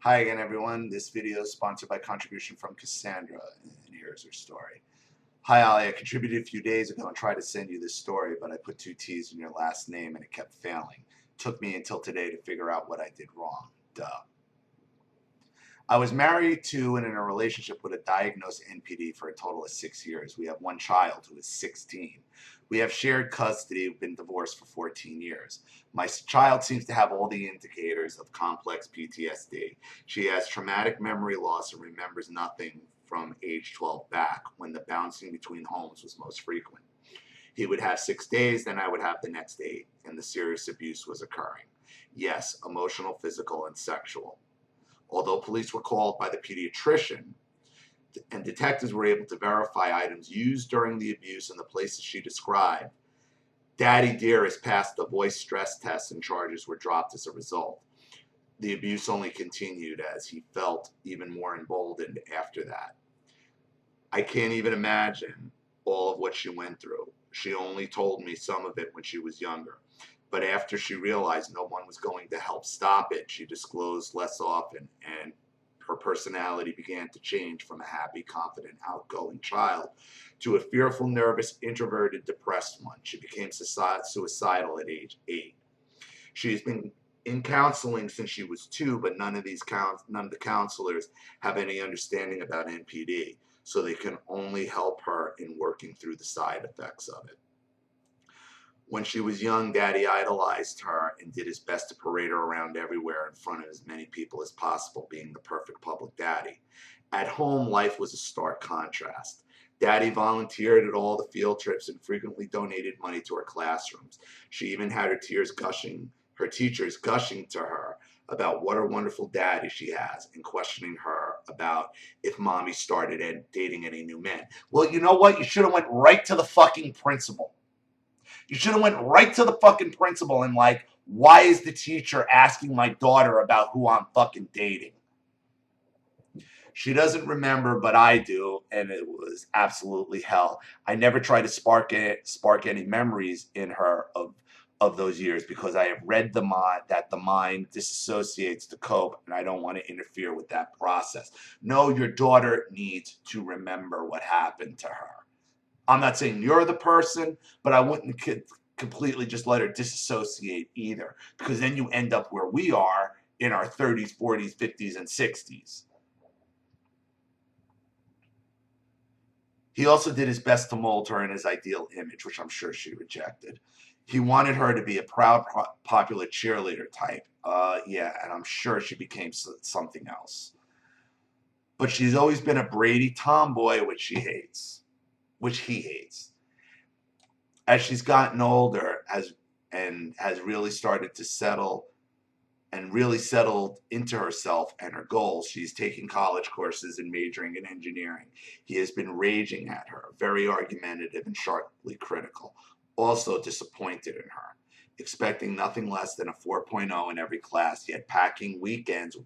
Hi again, everyone. This video is sponsored by contribution from Cassandra, and here's her story. Hi, Ollie. I contributed a few days ago and tried to send you this story, but I put 2 T's in your last name and it kept failing. Took me until today to figure out what I did wrong. Duh. I was married to and in a relationship with a diagnosed NPD for a total of 6 years. We have one child who is 16. We have shared custody. We've been divorced for 14 years. My child seems to have all the indicators of complex PTSD. She has traumatic memory loss and remembers nothing from age 12 back, when the bouncing between homes was most frequent. He would have 6 days, then I would have the next 8, and the serious abuse was occurring. Yes, emotional, physical, and sexual. Although police were called by the pediatrician and detectives were able to verify items used during the abuse in the places she described, Daddy Dearest passed the voice stress test and charges were dropped as a result. The abuse only continued as he felt even more emboldened after that. I can't even imagine all of what she went through. She only told me some of it when she was younger. But after she realized no one was going to help stop it, she disclosed less often, and her personality began to change from a happy, confident, outgoing child to a fearful, nervous, introverted, depressed one. She became suicidal at age 8. She's been in counseling since she was 2, but none of the counselors have any understanding about NPD, so they can only help her in working through the side effects of it. When she was young, Daddy idolized her and did his best to parade her around everywhere in front of as many people as possible, being the perfect public daddy. At home, life was a stark contrast. Daddy volunteered at all the field trips and frequently donated money to her classrooms. She even had her teachers gushing to her about what a wonderful daddy she has and questioning her about if mommy started dating any new men. Well, you know what? You should have went right to the fucking principal. You should have went right to the fucking principal and like, why is the teacher asking my daughter about who I'm fucking dating? She doesn't remember, but I do, and it was absolutely hell. I never tried to spark any memories in her of those years because I have read that the mind disassociates to cope, and I don't want to interfere with that process. No, your daughter needs to remember what happened to her. I'm not saying you're the person, but I wouldn't completely just let her disassociate either, because then you end up where we are in our 30s, 40s, 50s, and 60s. He also did his best to mold her in his ideal image, which I'm sure she rejected. He wanted her to be a proud, popular cheerleader type. Yeah, and I'm sure she became something else. But she's always been a Brady tomboy, which he hates. As she's gotten older and has really started to settled into herself and her goals, she's taking college courses and majoring in engineering. He has been raging at her, very argumentative and sharply critical, also disappointed in her, expecting nothing less than a 4.0 in every class, yet packing weekends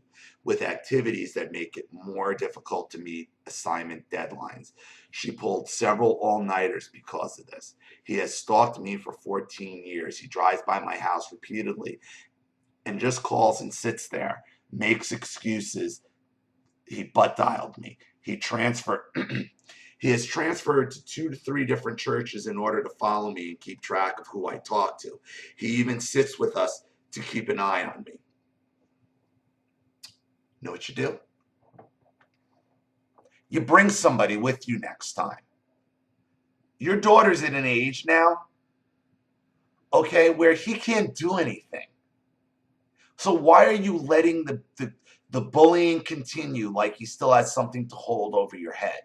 with activities that make it more difficult to meet assignment deadlines. She pulled several all-nighters because of this. He has stalked me for 14 years. He drives by my house repeatedly and just calls and sits there, makes excuses. He butt dialed me. He has transferred to 2 to 3 different churches in order to follow me and keep track of who I talk to. He even sits with us to keep an eye on me. Know what you do? You bring somebody with you next time. Your daughter's at an age now, okay, where he can't do anything. So why are you letting the bullying continue like he still has something to hold over your head?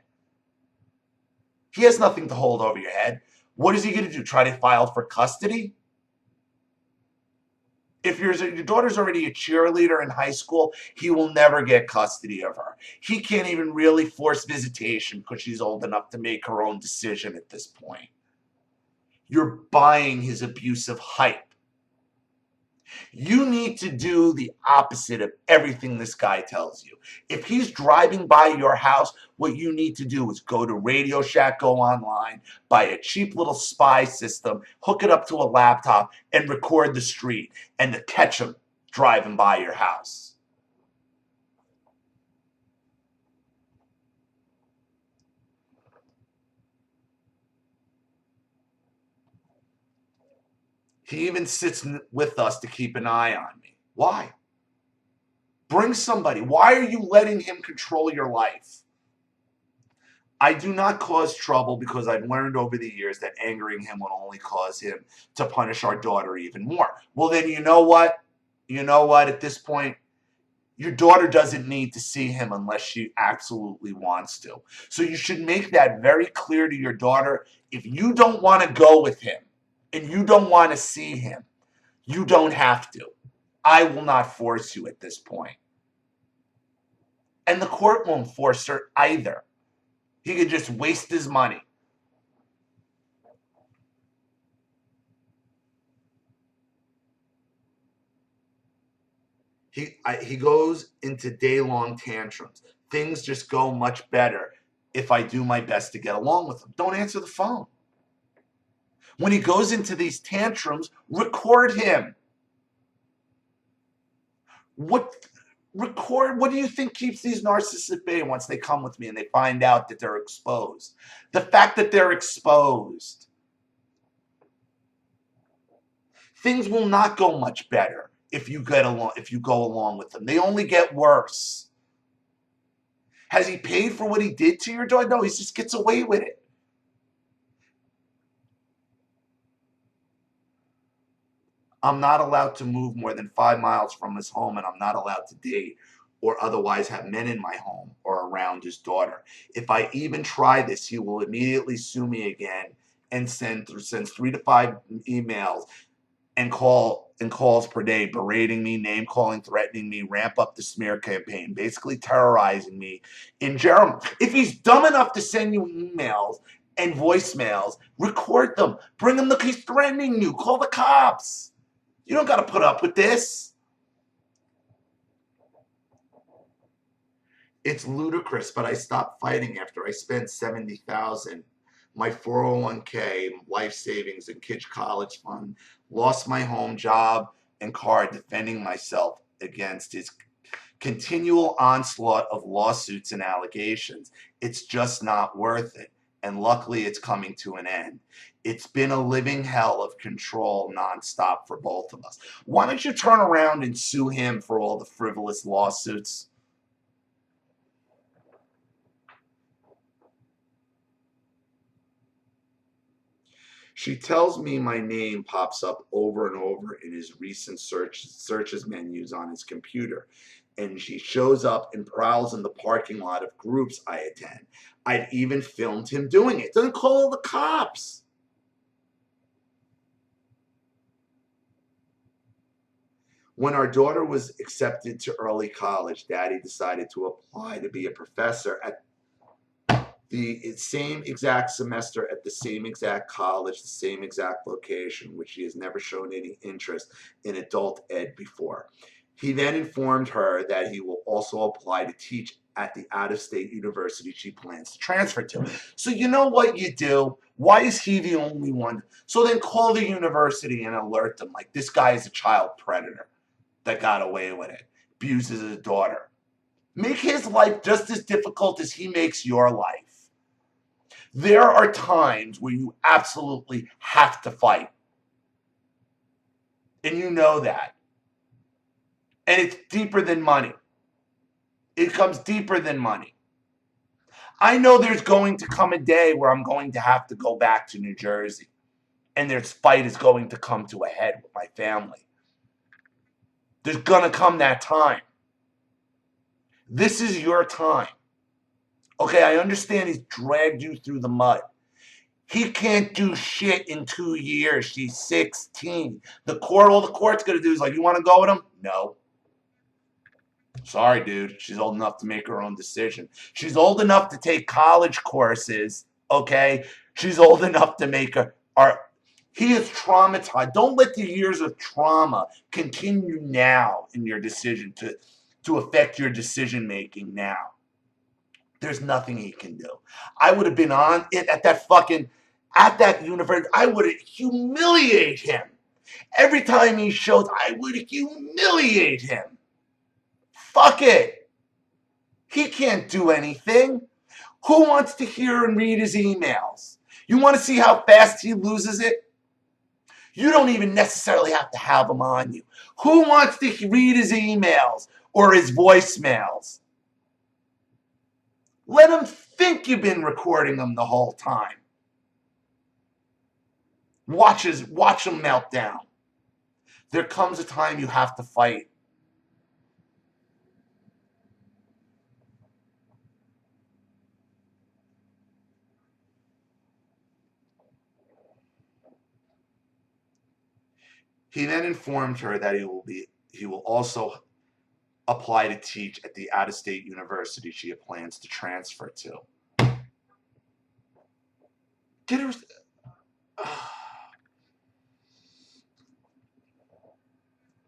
He has nothing to hold over your head. What is he going to do? Try to file for custody? If your daughter's already a cheerleader in high school, he will never get custody of her. He can't even really force visitation because she's old enough to make her own decision at this point. You're buying his abusive hype. You need to do the opposite of everything this guy tells you. If he's driving by your house, what you need to do is go to Radio Shack, go online, buy a cheap little spy system, hook it up to a laptop, and record the street and to catch him driving by your house. He even sits with us to keep an eye on me. Why? Bring somebody. Why are you letting him control your life? I do not cause trouble because I've learned over the years that angering him will only cause him to punish our daughter even more. Well, then you know what? You know what? At this point, your daughter doesn't need to see him unless she absolutely wants to. So you should make that very clear to your daughter. If you don't want to go with him and you don't want to see him, you don't have to. I will not force you at this point. And the court won't force her either. He could just waste his money. He goes into day-long tantrums. Things just go much better if I do my best to get along with him. Don't answer the phone. When he goes into these tantrums, record him. What do you think keeps these narcissists at bay once they come with me and they find out that they're exposed? The fact that they're exposed. Things will not go much better if you go along with them. They only get worse. Has he paid for what he did to your daughter? No, he just gets away with it. I'm not allowed to move more than 5 miles from his home, and I'm not allowed to date or otherwise have men in my home or around his daughter. If I even try this, he will immediately sue me again and sends 3 to 5 emails and calls per day, berating me, name calling, threatening me, ramp up the smear campaign, basically terrorizing me in general. If he's dumb enough to send you emails and voicemails, record them. Bring him he's threatening you. Call the cops. You don't got to put up with this. It's ludicrous, but I stopped fighting after I spent $70,000, my 401k, life savings, and kids' college fund, lost my home job and car defending myself against his continual onslaught of lawsuits and allegations. It's just not worth it. And luckily it's coming to an end. It's been a living hell of control nonstop for both of us. Why don't you turn around and sue him for all the frivolous lawsuits? She tells me my name pops up over and over in his recent searches menus on his computer. And she shows up and prowls in the parking lot of groups I attend. I've even filmed him doing it. Doesn't call the cops. When our daughter was accepted to early college, Daddy decided to apply to be a professor at the same exact semester at the same exact college, the same exact location, which he has never shown any interest in adult ed before. He then informed her that he will also apply to teach at the out-of-state university she plans to transfer to. So you know what you do? Why is he the only one? So then call the university and alert them, like, this guy is a child predator that got away with it, abuses his daughter. Make his life just as difficult as he makes your life. There are times where you absolutely have to fight. And you know that. And it's deeper than money. It comes deeper than money. I know there's going to come a day where I'm going to have to go back to New Jersey. And this fight is going to come to a head with my family. There's going to come that time. This is your time. Okay, I understand he's dragged you through the mud. He can't do shit in 2 years. She's 16. All the court's going to do is like, you want to go with him? No. Sorry, dude. She's old enough to make her own decision. She's old enough to take college courses, okay? She's old enough to make he is traumatized. Don't let the years of trauma continue now in your decision to affect your decision making now. There's nothing he can do. I would have been on it at that university. I would humiliate him. Every time he shows, I would humiliate him. Fuck it. He can't do anything. Who wants to hear and read his emails? You want to see how fast he loses it? You don't even necessarily have to have them on you. Who wants to read his emails or his voicemails? Let him think you've been recording them the whole time. Watch him melt down. There comes a time you have to fight. He then informed her that he will also apply to teach at the out-of-state university she plans to transfer to. Get her.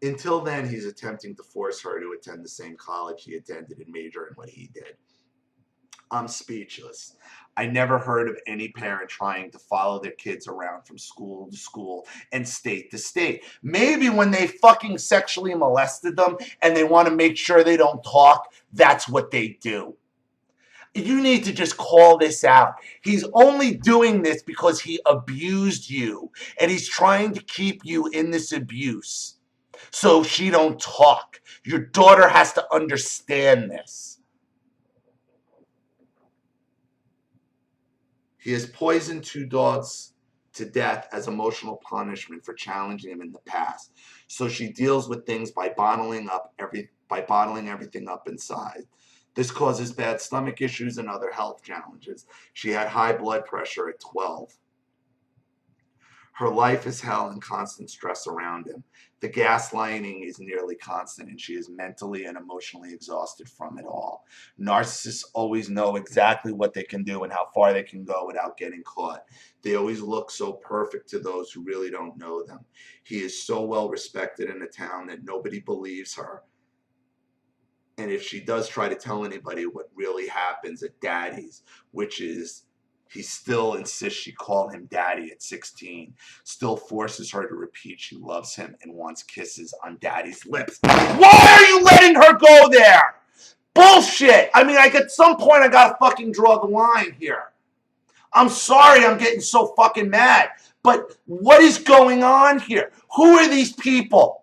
Until then, he's attempting to force her to attend the same college he attended and major in what he did. I'm speechless. I never heard of any parent trying to follow their kids around from school to school and state to state. Maybe when they fucking sexually molested them and they want to make sure they don't talk, that's what they do. You need to just call this out. He's only doing this because he abused you, and he's trying to keep you in this abuse so she don't talk. Your daughter has to understand this. He has poisoned 2 dogs to death as emotional punishment for challenging him in the past. So she deals with things by bottling everything up inside. This causes bad stomach issues and other health challenges. She had high blood pressure at 12. Her life is hell and constant stress around him. The gaslighting is nearly constant, and she is mentally and emotionally exhausted from it all. Narcissists always know exactly what they can do and how far they can go without getting caught. They always look so perfect to those who really don't know them. He is so well respected in the town that nobody believes her. And if she does try to tell anybody what really happens at Daddy's, which is he still insists she call him Daddy at 16, still forces her to repeat she loves him and wants kisses on Daddy's lips. Why are you letting her go there? Bullshit! I mean, at some point I gotta fucking draw the line here. I'm sorry I'm getting so fucking mad, but what is going on here? Who are these people?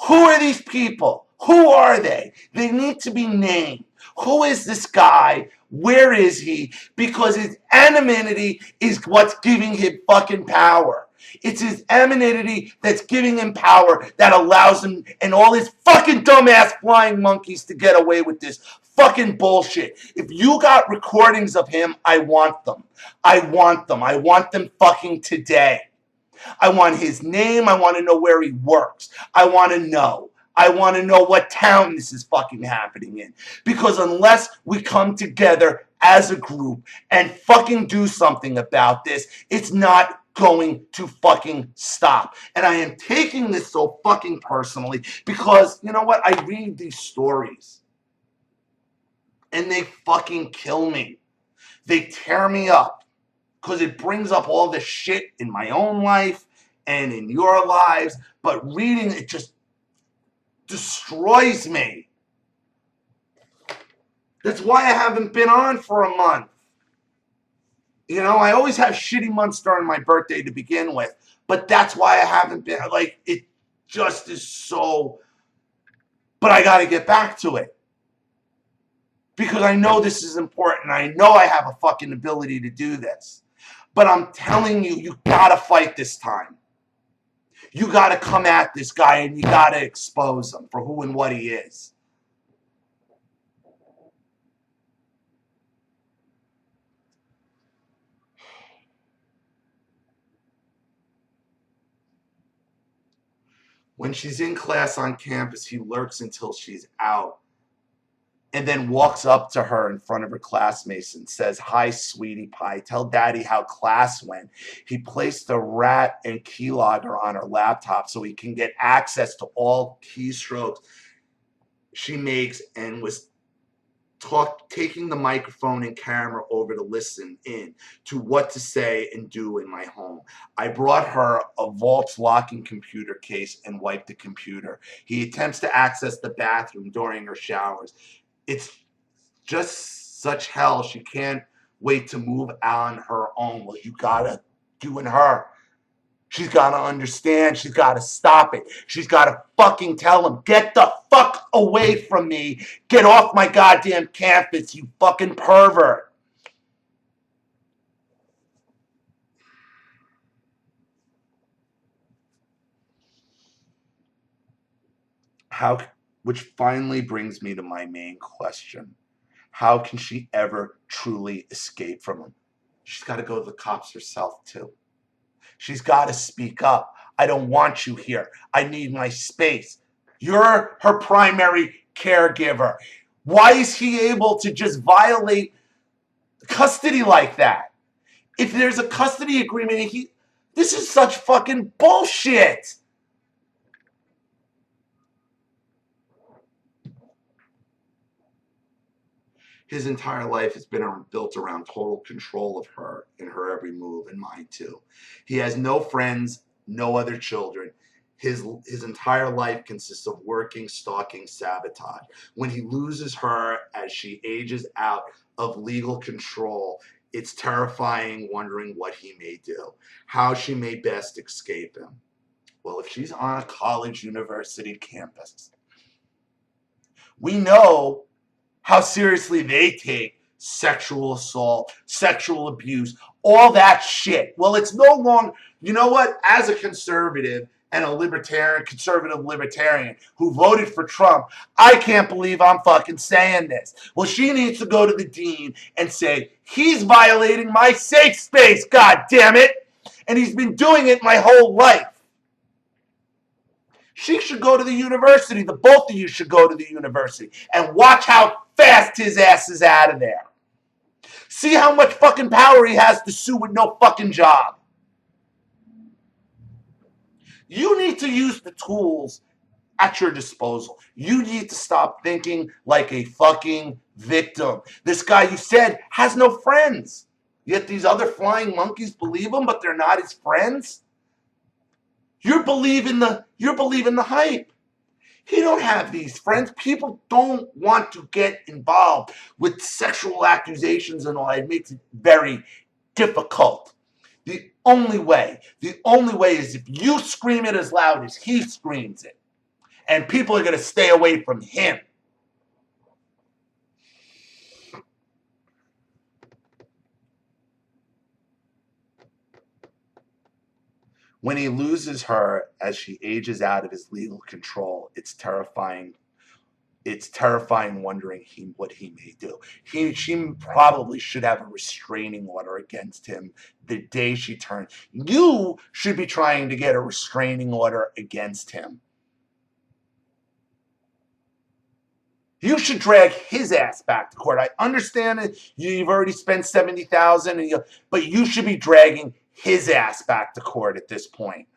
Who are these people? Who are they? They need to be named. Who is this guy? Where is he? Because his anonymity is what's giving him fucking power. It's his anonymity that's giving him power that allows him and all his fucking dumbass flying monkeys to get away with this fucking bullshit. If you got recordings of him, I want them. I want them. I want them fucking today. I want his name. I want to know where he works. I want to know. I want to know what town this is fucking happening in. Because unless we come together as a group and fucking do something about this, it's not going to fucking stop. And I am taking this so fucking personally because, you know what? I read these stories and they fucking kill me. They tear me up because it brings up all the shit in my own life and in your lives. But reading it just destroys me. That's why I haven't been on for a month. You know, I always have shitty months during my birthday to begin with, but that's why I haven't been. It just is so. But I got to get back to it because I know this is important. I know I have a fucking ability to do this, but I'm telling you, you got to fight this time. You got to come at this guy and you got to expose him for who and what he is. When she's in class on campus, he lurks until she's out and then walks up to her in front of her classmates and says, "Hi, sweetie pie. Tell Daddy how class went." He placed a rat and keylogger on her laptop so he can get access to all keystrokes she makes and was taking the microphone and camera over to listen in to what to say and do in my home. I brought her a Vault's locking computer case and wiped the computer. He attempts to access the bathroom during her showers. It's just such hell. She can't wait to move on her own. Well, you gotta do in her. She's got to understand. She's got to stop it. She's got to fucking tell him, get the fuck away from me. Get off my goddamn campus, you fucking pervert. Which finally brings me to my main question. How can she ever truly escape from him? She's got to go to the cops herself, too. She's got to speak up. I don't want you here. I need my space. You're her primary caregiver. Why is he able to just violate custody like that? If there's a custody agreement, this is such fucking bullshit. His entire life has been built around total control of her and her every move, and mine too. He has no friends, no other children. His entire life consists of working, stalking, sabotage. When he loses her as she ages out of legal control, it's terrifying, wondering what he may do, how she may best escape him. Well, if she's on a college, university campus, we know how seriously they take sexual assault, sexual abuse, all that shit. Well, it's no longer, you know what? As a conservative and a libertarian, conservative libertarian who voted for Trump, I can't believe I'm fucking saying this. Well, she needs to go to the dean and say, he's violating my safe space, god damn it. And he's been doing it my whole life. She should go to the university. The both of you should go to the university and watch how fast his ass is out of there. See how much fucking power he has to sue with no fucking job. You need to use the tools at your disposal. You need to stop thinking like a fucking victim. This guy you said has no friends. Yet these other flying monkeys believe him, but they're not his friends. You're believing the hype. He don't have these friends. People don't want to get involved with sexual accusations and all. It makes it very difficult. The only way is if you scream it as loud as he screams it. And people are going to stay away from him. When he loses her as she ages out of his legal control, it's terrifying. It's terrifying wondering what he may do. She probably should have a restraining order against him the day she turns. You should be trying to get a restraining order against him. You should drag his ass back to court. I understand that you've already spent $70,000, but you should be dragging his ass back to court at this point.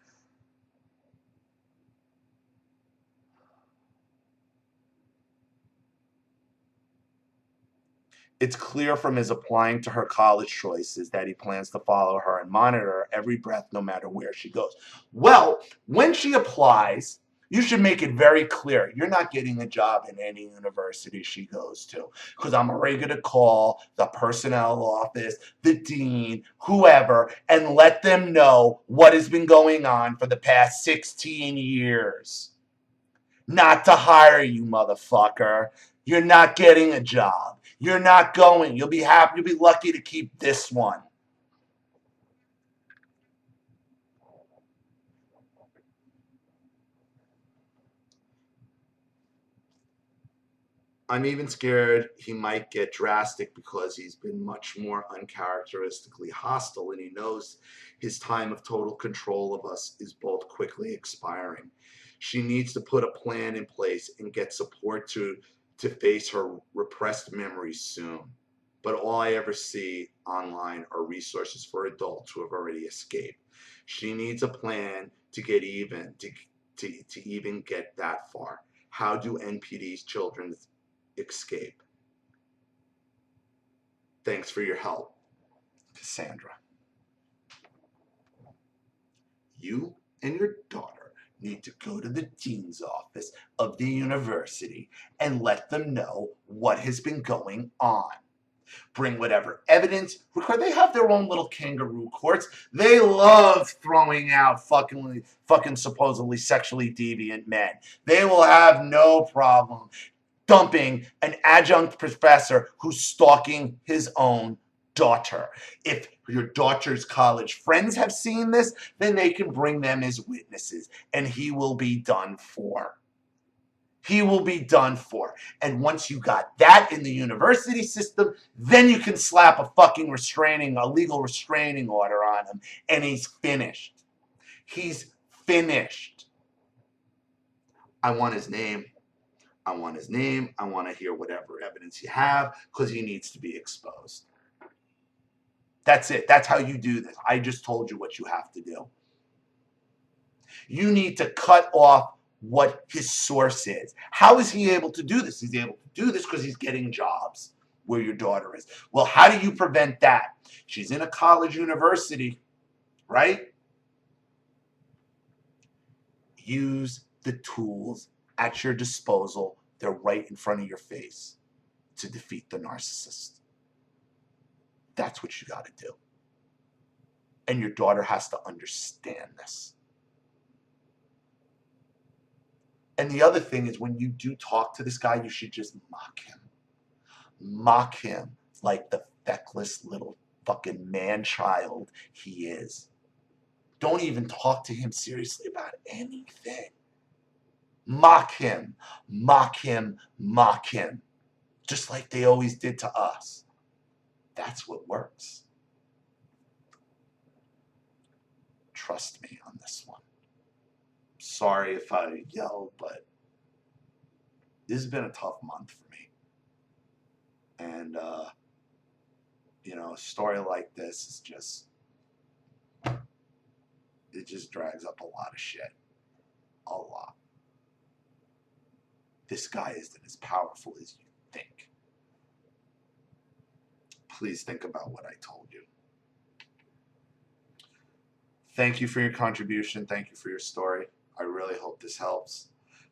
It's clear from his applying to her college choices that he plans to follow her and monitor her every breath no matter where she goes. Well, when she applies, you should make it very clear you're not getting a job in any university she goes to, because I'm already going to call the personnel office, the dean, whoever, and let them know what has been going on for the past 16 years. Not to hire you, motherfucker. You're not getting a job. You're not going. You'll be happy. You'll be lucky to keep this one. I'm even scared he might get drastic because he's been much more uncharacteristically hostile, and he knows his time of total control of us is both quickly expiring. She needs to put a plan in place and get support to face her repressed memories soon. But all I ever see online are resources for adults who have already escaped. She needs a plan to get even, to even get that far. How do NPD's children escape? Thanks for your help, Cassandra. You and your daughter need to go to the dean's office of the university and let them know what has been going on. Bring whatever evidence. They have their own little kangaroo courts. They love throwing out fucking supposedly sexually deviant men. They will have no problem dumping an adjunct professor who's stalking his own daughter. If your daughter's college friends have seen this, then they can bring them as witnesses, and he will be done for. He will be done for. And once you got that in the university system, then you can slap a legal restraining order on him, and he's finished. He's finished. I want his name. I want his name. I want to hear whatever evidence you have, because he needs to be exposed. That's it. That's how you do this. I just told you what you have to do. You need to cut off what his source is. How is he able to do this? He's able to do this because he's getting jobs where your daughter is. Well, how do you prevent that? She's in a college university, right? Use the tools at your disposal. They're right in front of your face to defeat the narcissist. That's what you got to do. And your daughter has to understand this. And the other thing is, when you do talk to this guy, you should just mock him. Mock him like the feckless little fucking man-child he is. Don't even talk to him seriously about anything. Mock him, mock him, mock him. Just like they always did to us. That's what works. Trust me on this one. Sorry if I yelled, but this has been a tough month for me. And, a story like this is just, it just drags up a lot of shit. A lot. This guy isn't as powerful as you think. Please think about what I told you. Thank you for your contribution. Thank you for your story. I really hope this helps.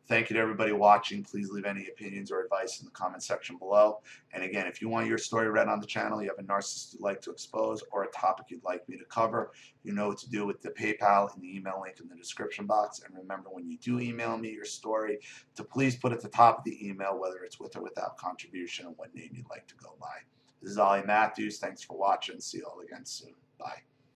Thank you to everybody watching. Please leave any opinions or advice in the comment section below. And again, if you want your story read on the channel, you have a narcissist you'd like to expose, or a topic you'd like me to cover, you know what to do with the PayPal and the email link in the description box. And remember, when you do email me your story, to please put at the top of the email whether it's with or without contribution and what name you'd like to go by. This is Ollie Matthews. Thanks for watching. See you all again soon. Bye.